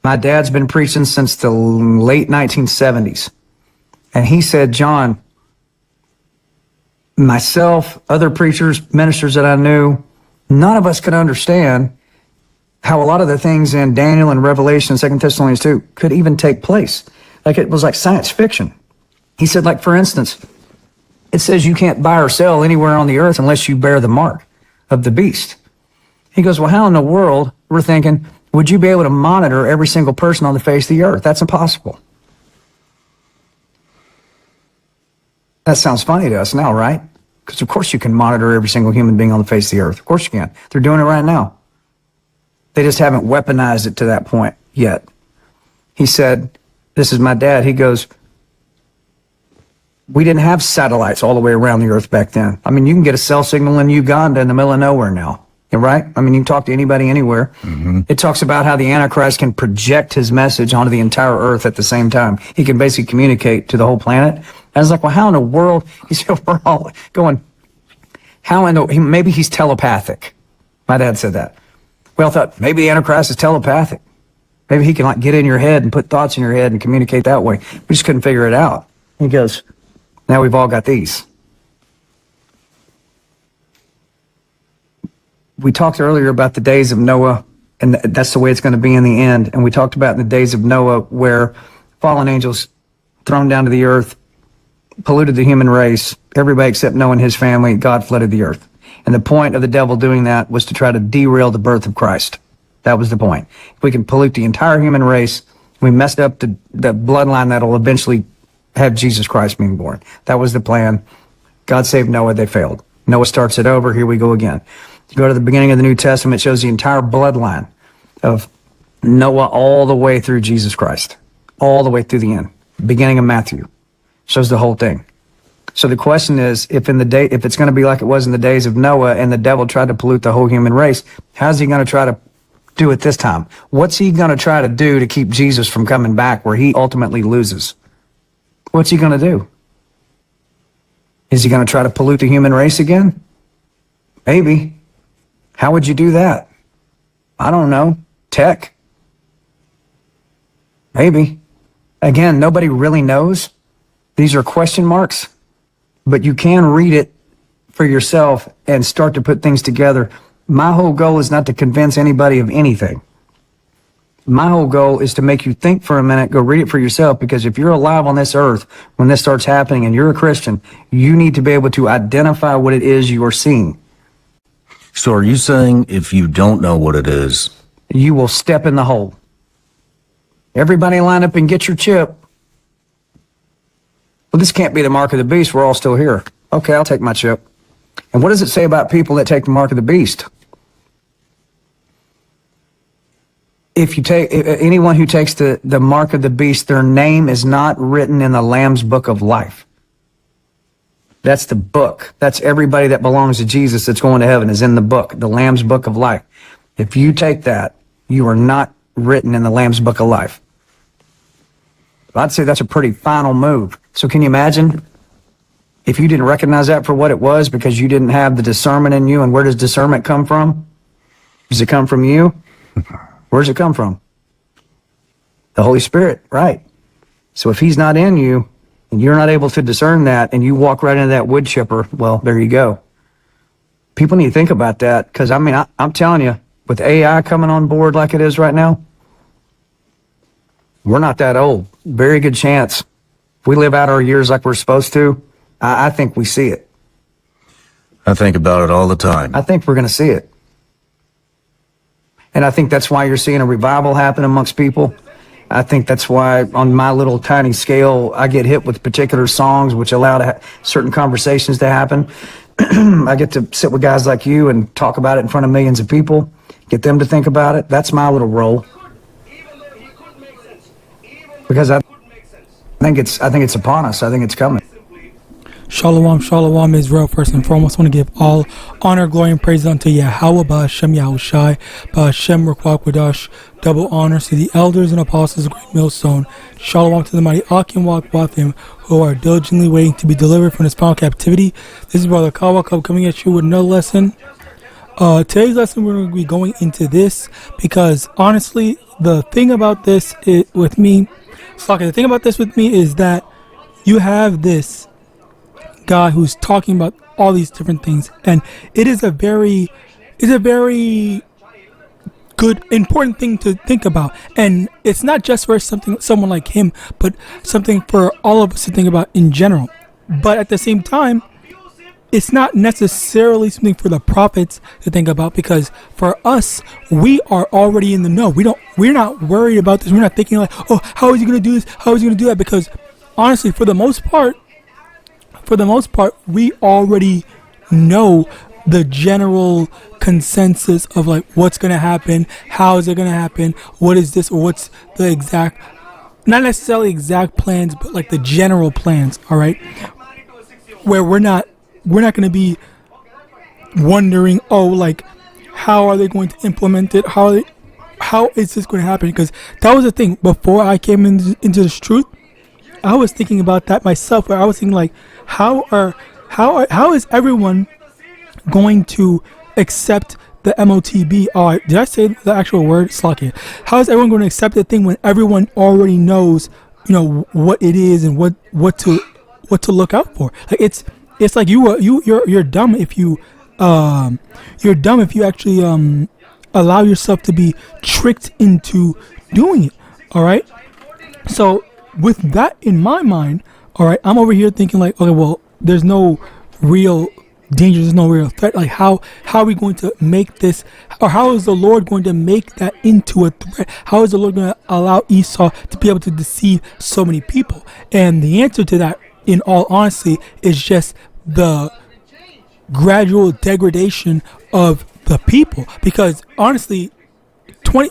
My dad's been preaching since the late 1970s. And he said, John, myself, other preachers, ministers that I knew, none of us could understand how a lot of the things in Daniel and Revelation, 2 Thessalonians 2, could even take place. Like it was like science fiction. He said, like, for instance, it says you can't buy or sell anywhere on the earth unless you bear the mark of the beast. He goes, well, how in the world, we're thinking, would you be able to monitor every single person on the face of the earth? That's impossible. That sounds funny to us now, right? Because of course you can monitor every single human being on the face of the earth. Of course you can. They're doing it right now. They just haven't weaponized it to that point yet. He said, this is my dad. He goes, we didn't have satellites all the way around the earth back then. I mean, you can get a cell signal in Uganda in the middle of nowhere now. Right? I mean, you can talk to anybody anywhere. It talks about how the Antichrist can project his message onto the entire earth at the same time. He can basically communicate to the whole planet. I was like, well, how in the world? He said, we're all going, how in the, maybe he's telepathic. My dad said that. We all thought, maybe the Antichrist is telepathic. Maybe he can like get in your head and put thoughts in your head and communicate that way. We just couldn't figure it out. He goes, now we've all got these. We talked earlier about the days of Noah, and that's the way it's going to be in the end. And we talked about in the days of Noah where fallen angels thrown down to the earth, polluted the human race, everybody except Noah and his family, God flooded the earth. And the point of the devil doing that was to try to derail the birth of Christ. That was the point. If we can pollute the entire human race, we messed up the bloodline that'll eventually have Jesus Christ being born. That was the plan. God saved Noah, they failed. Noah starts it over, here we go again. You go to the beginning of the New Testament, it shows the entire bloodline of Noah all the way through Jesus Christ, all the way through the end. Beginning of Matthew shows the whole thing. So the question is, if it's going to be like it was in the days of Noah and the devil tried to pollute the whole human race, how's he going to try to do it this time? What's he going to try to do to keep Jesus from coming back where he ultimately loses? What's he going to do? Is he going to try to pollute the human race again? Maybe. How would you do that? I don't know. Tech? Maybe. Again, nobody really knows. These are question marks, but you can read it for yourself and start to put things together. My whole goal is not to convince anybody of anything. My whole goal is to make you think for a minute, go read it for yourself, because if you're alive on this earth when this starts happening and you're a Christian, you need to be able to identify what it is you are seeing. So are you saying if you don't know what it is, you will step in the hole? Everybody line up and get your chip. Well, this can't be the mark of the beast. We're all still here. Okay, I'll take my chip. And what does it say about people that take the mark of the beast? If you take anyone who takes the mark of the beast, their name is not written in the Lamb's book of life. That's the book. That's everybody that belongs to Jesus that's going to heaven is in the book, the Lamb's book of life. If you take that, you are not written in the Lamb's book of life. I'd say that's a pretty final move. So can you imagine if you didn't recognize that for what it was because you didn't have the discernment in you? And where does discernment come from? Does it come from you? Where does it come from? The Holy Spirit, right? So if he's not in you, and you're not able to discern that, and you walk right into that wood chipper, well, there you go. People need to think about that, because, I mean, I'm telling you, with AI coming on board like it is right now, we're not that old. Very good chance. If we live out our years like we're supposed to, I think we see it. I think about it all the time. I think we're going to see it. And I think that's why you're seeing a revival happen amongst people. I think that's why on my little tiny scale, I get hit with particular songs which allow certain conversations to happen. I get to sit with guys like you and talk about it in front of millions of people, get them to think about it. That's my little role. Because I think it's upon us. I think it's coming. Shalom, shalom, Israel. First and foremost, I want to give all honor, glory, and praise unto Yahawah, Ba'ashem, Yahawashi, Ba'ashem, Rukwak, Wadash, double honors to the elders and apostles of Great Millstone. Shalom to the mighty Ak and Wathim, who are diligently waiting to be delivered from this final captivity. This is Brother Kawakub coming at you with another lesson. Today's lesson, we're going to be going into this because, honestly, the thing about this with me, the thing about this with me is that you have this guy who's talking about all these different things, and it is a very good, important thing to think about. And it's not just for someone like him, but something for all of us to think about in general. But at the same time, it's not necessarily something for the prophets to think about, because for us, we are already in the know. We're not worried about this. We're not thinking like, oh, how is he going to do this? How is he going to do that? Because honestly, for the most part, we already know the general consensus of like what's going to happen, how is it going to happen, what is this, or what's the exact, not necessarily exact plans, but like the general plans. All right, where we're not going to be wondering, oh, like how are they going to implement it, how is this going to happen? Because that was the thing before I came into this truth. I was thinking about that myself, where I was thinking like, how is everyone going to accept the MOTB? Oh, did I say the actual word? Slocky. How is everyone going to accept the thing when everyone already knows, what it is and what to look out for? Like it's like you're dumb if you actually allow yourself to be tricked into doing it. All right. So with that in my mind, all right, I'm over here thinking like, okay, well, there's no real danger, there's no real threat. Like how are we going to make this, or how is the Lord going to make that into a threat? How is the Lord going to allow Esau to be able to deceive so many people? And the answer to that, in all honesty, is just the gradual degradation of the people. Because honestly, 20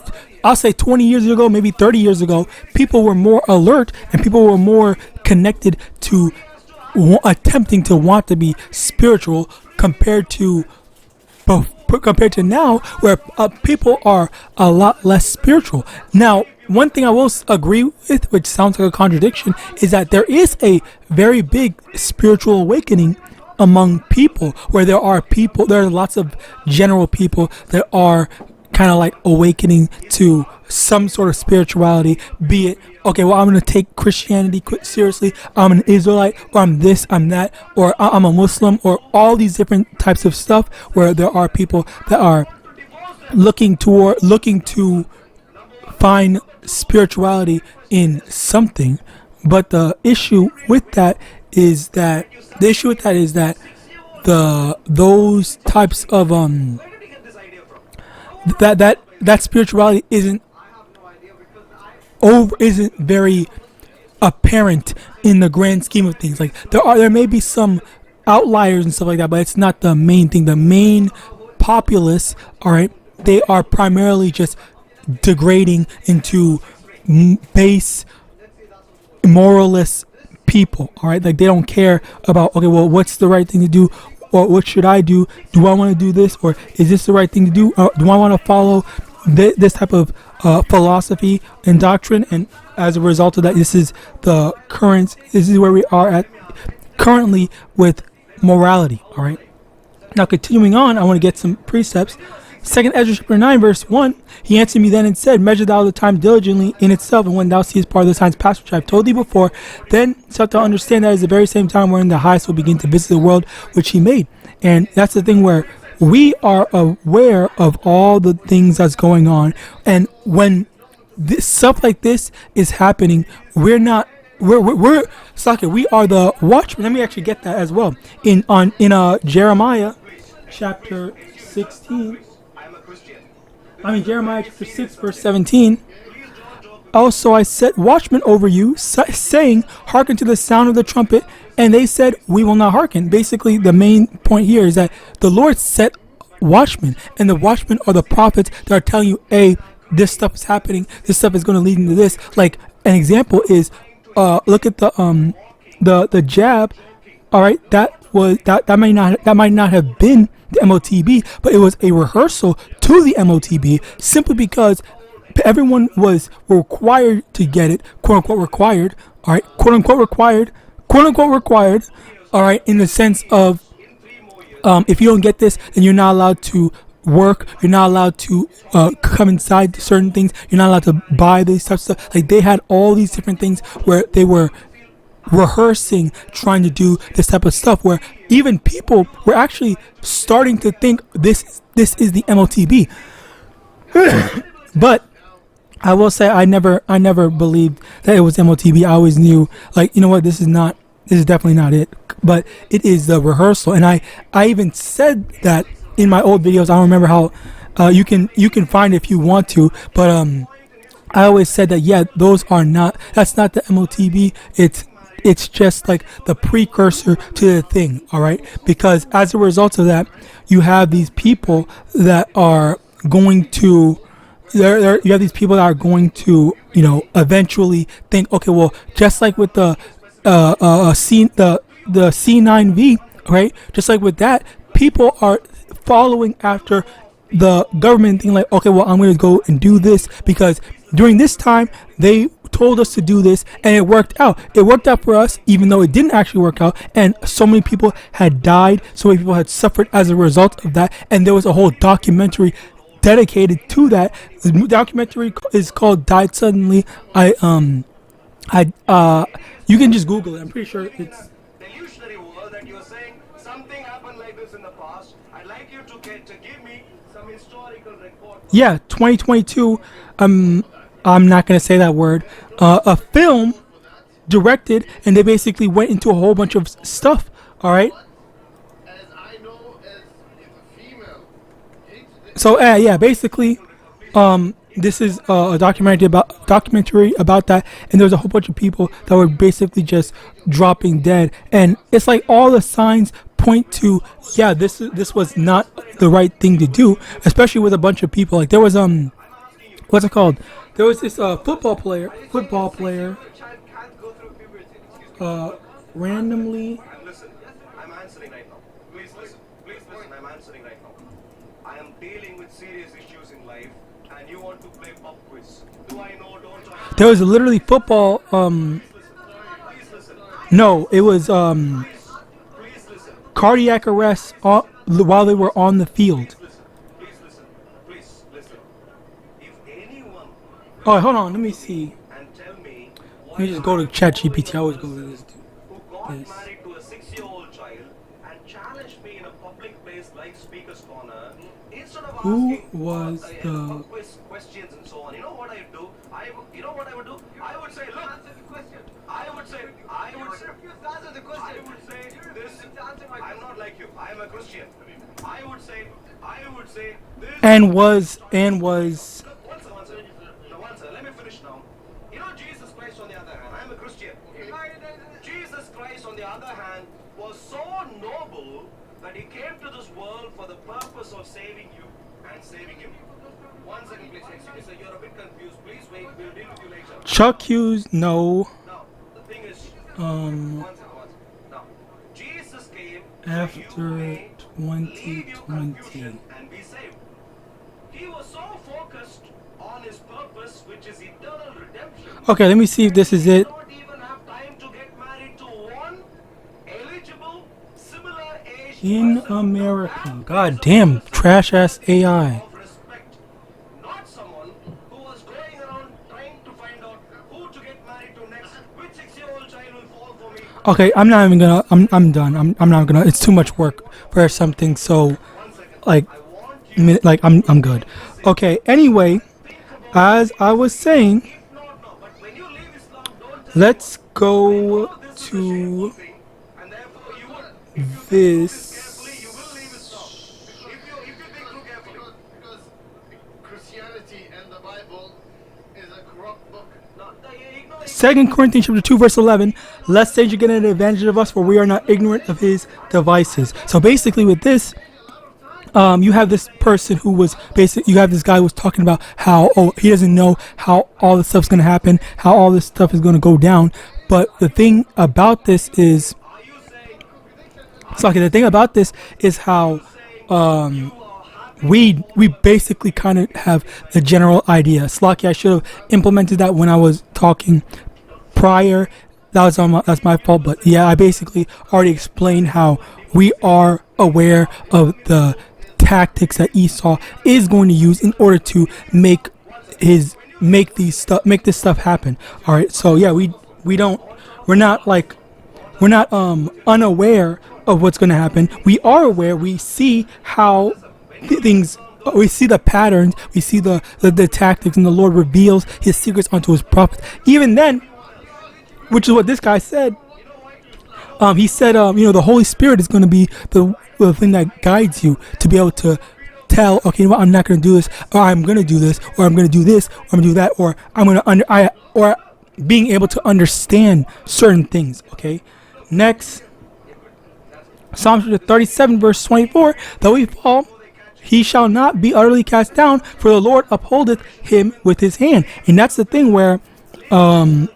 years ago, maybe 30 years ago, people were more alert and people were more connected to attempting to want to be spiritual compared to now, where people are a lot less spiritual. Now, one thing I will agree with, which sounds like a contradiction, is that there is a very big spiritual awakening among people, where there are lots of general people that are kind of like awakening to some sort of spirituality, be it, okay, well, I'm going to take Christianity seriously, I'm an Israelite, or I'm this, I'm that, or I'm a Muslim, or all these different types of stuff, where there are people that are looking to find spirituality in something. But the issue with that is that those types of that spirituality isn't very apparent in the grand scheme of things. Like there may be some outliers and stuff like that, but it's not the main thing. The main populace, all right, they are primarily just degrading into base, moralless people. All right, like they don't care about, okay, well, what's the right thing to do, or what should I do? Do I want to do this, or is this the right thing to do? Do I want to follow this type of philosophy and doctrine? And as a result of that, this is where we are at currently with morality. All right. Now, continuing on, I want to get some precepts. 2 Ezra chapter 9 verse 1, he answered me then and said, measure thou the time diligently in itself, and when thou seest part of the signs past which I have told thee before, then shalt thou understand that is the very same time wherein the highest will begin to visit the world which he made. And that's the thing, where we are aware of all the things that's going on, and when stuff like this is happening, we are the watchmen. Let me actually get that as well. In Jeremiah chapter 16. Jeremiah chapter 6 verse 17. Also I set watchmen over you, saying, hearken to the sound of the trumpet. And they said, we will not hearken. Basically, the main point here is that the Lord set watchmen, and the watchmen are the prophets that are telling you, hey, this stuff is happening, this stuff is going to lead into this. Like an example is, look at the jab. All right, that might not have been the MOTB, but it was a rehearsal to the MOTB, simply because everyone was required to get it, quote unquote required. All right, quote unquote required. All right, in the sense of, if you don't get this, then you're not allowed to work. You're not allowed to come inside certain things. You're not allowed to buy these types of stuff. Like they had all these different things where they were rehearsing, trying to do this type of stuff. Where even people were actually starting to think this is the MOTB. But I will say I never believed that it was MOTB. I always knew, like, you know what, this is definitely not it. But it is the rehearsal, and I even said that in my old videos. I don't remember how. You can find it if you want to, but I always said that that's not the MOTB. It's just like the precursor to the thing, all right? Because as a result of that, you have these people that are going to. You have these people that are going to, eventually think, okay, well, just like with the C9V, right? Just like with that, people are following after the government thing, like, okay, well, I'm going to go and do this because during this time they told us to do this and it worked out. It worked out for us, even though it didn't actually work out. And so many people had died, so many people had suffered as a result of that. And there was a whole documentary dedicated to that. The documentary is called "Died Suddenly." You can just Google it. I'm pretty sure it's. Delusionary world that you're saying something happened like this in the past. I'd like you to give me some historical record. Yeah, 2022. I'm not gonna say that word. A film directed, and they basically went into a whole bunch of stuff. All right. So yeah, basically, this is a documentary about that, and there's a whole bunch of people that were basically just dropping dead, and it's like all the signs point to, yeah, this was not the right thing to do, especially with a bunch of people. Like there was what's it called? There was this football player, randomly. Listen, I'm answering right now. Please listen, I'm answering right now. I am dealing with serious issues in life, and you want to play pop quiz. Do I know? Don't I? There was literally football. Please listen. No, it was Please listen. cardiac arrest while they were on the field. Please listen. Please listen. If anyone Oh, hold on. Let me see. and tell me Let me just go to ChatGPT. I always go to this. who got Yes. married to a 6-year-old child and challenged me in a public place like Speaker's Corner, instead of Who asking was the- questions and so on, you know what I would do? You know what I would do? I would say, look, I would say this. I'm not like you. I am a Christian. I would say this. And was One second. No, one second. Let me finish now. You know, Jesus Christ, on the other hand, I'm a Christian. Jesus Christ, on the other hand, was so noble that he came to this world for the purpose of saving you and saving him. 1 second, please. Excuse me, sir. You're a bit confused. Please wait. We'll deal with you later. Chuck Hughes? No. Now, the thing is, Um, one second. Now, Jesus came after so you may leave your 2020. confusion and be saved. He was so focused on his purpose, which is eternal redemption. Okay, let me see if this is it. Not even have time to get married to one eligible, similar age In person. America. God damn, trash ass AI. Of respect. Not someone who was going around trying to find out who to get married to next. Which 6-year-old child will fall for me? Okay, I'm not even gonna. I'm done. I'm not gonna. It's too much work for something so, like, I'm good. Okay. Anyway, as I was saying, No, but when you leave Islam, don't let's go to and therefore you will, this. carefully, you will leave Islam. If you think through carefully. Because Christianity and the Bible is a corrupt book. No, ignore it. 2 Corinthians chapter 2 verse 11, lest Satan get an advantage of us, for we are not ignorant of his devices. So basically with this, you have this person who was you have this guy who was talking about how, he doesn't know how all this stuff's going to happen, how all this stuff is going to go down. But the thing about this is, the thing about this is how, we basically kind of have the general idea. Slocky, I should have implemented that when I was talking prior. That's my fault. But yeah, I basically already explained how we are aware of the tactics that Esau is going to use in order to make this stuff happen. All right, so yeah, we're not unaware of what's going to happen. We are aware. We see how things. We see the patterns. We see the tactics, and the Lord reveals His secrets unto His prophets. Even then, which is what this guy said. He said, the Holy Spirit is going to be the thing that guides you to be able to tell, okay, well, I'm not going to do this, or I'm going to do this, or I'm going to do this, or I'm going to do that, or I'm going to or being able to understand certain things. Okay. Next, Psalm 37, verse 24. Though he fall, he shall not be utterly cast down, for the Lord upholdeth him with His hand. And that's the thing where, for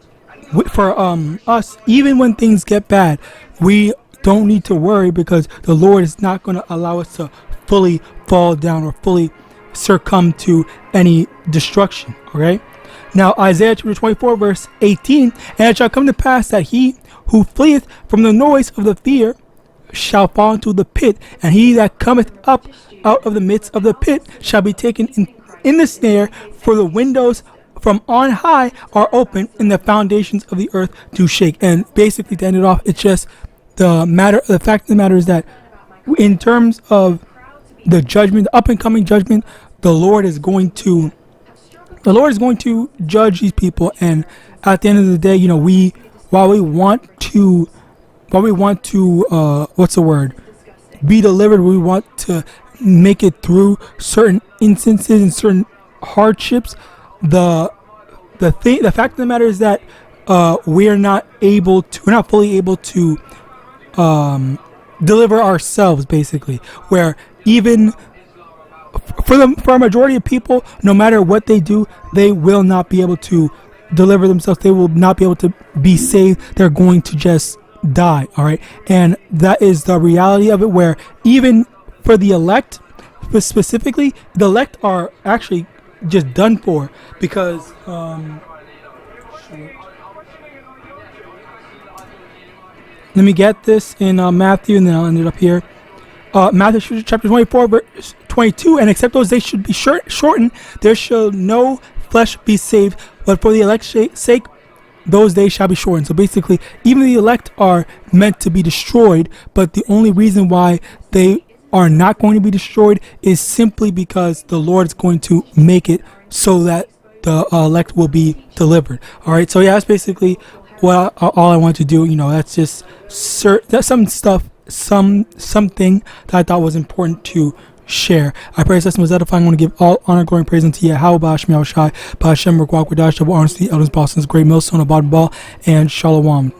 us, even when things get bad, we don't need to worry, because the Lord is not going to allow us to fully fall down or fully succumb to any destruction. Okay. Now Isaiah chapter 24 verse 18. And it shall come to pass that he who fleeth from the noise of the fear shall fall into the pit, and he that cometh up out of the midst of the pit shall be taken in the snare. For the windows from on high are open, and the foundations of the earth do shake. And basically, to end it off, it's just the fact of the matter is that in terms of the judgment, the up and coming judgment, the Lord is going to judge these people. And at the end of the day, while we want to be delivered, we want to make it through certain instances and certain hardships. The fact of the matter is that we're not fully able to deliver ourselves, basically, where even for a majority of people, no matter what they do, they will not be able to deliver themselves. They will not be able to be saved. They're going to just die. All right. And that is the reality of it, where even for the elect, specifically, the elect are actually just done for, because let me get this in Matthew, and then I'll end it up here. Matthew chapter 24 verse 22. And except those days should be shortened, there shall no flesh be saved, but for the elect's sake those days shall be shortened. So basically, even the elect are meant to be destroyed, but the only reason why they are not going to be destroyed is simply because the Lord is going to make it so that the elect will be delivered. All right, so yeah, that's basically all I want to do. That's just that's something that I thought was important to share. I pray this lesson was edifying. I want to give all honor, glory, and praise unto YAHAWAH, SHAMAIWAN, HAITIANS, double honor to the elders, bosses, great millstone, abode ball, and Shalom.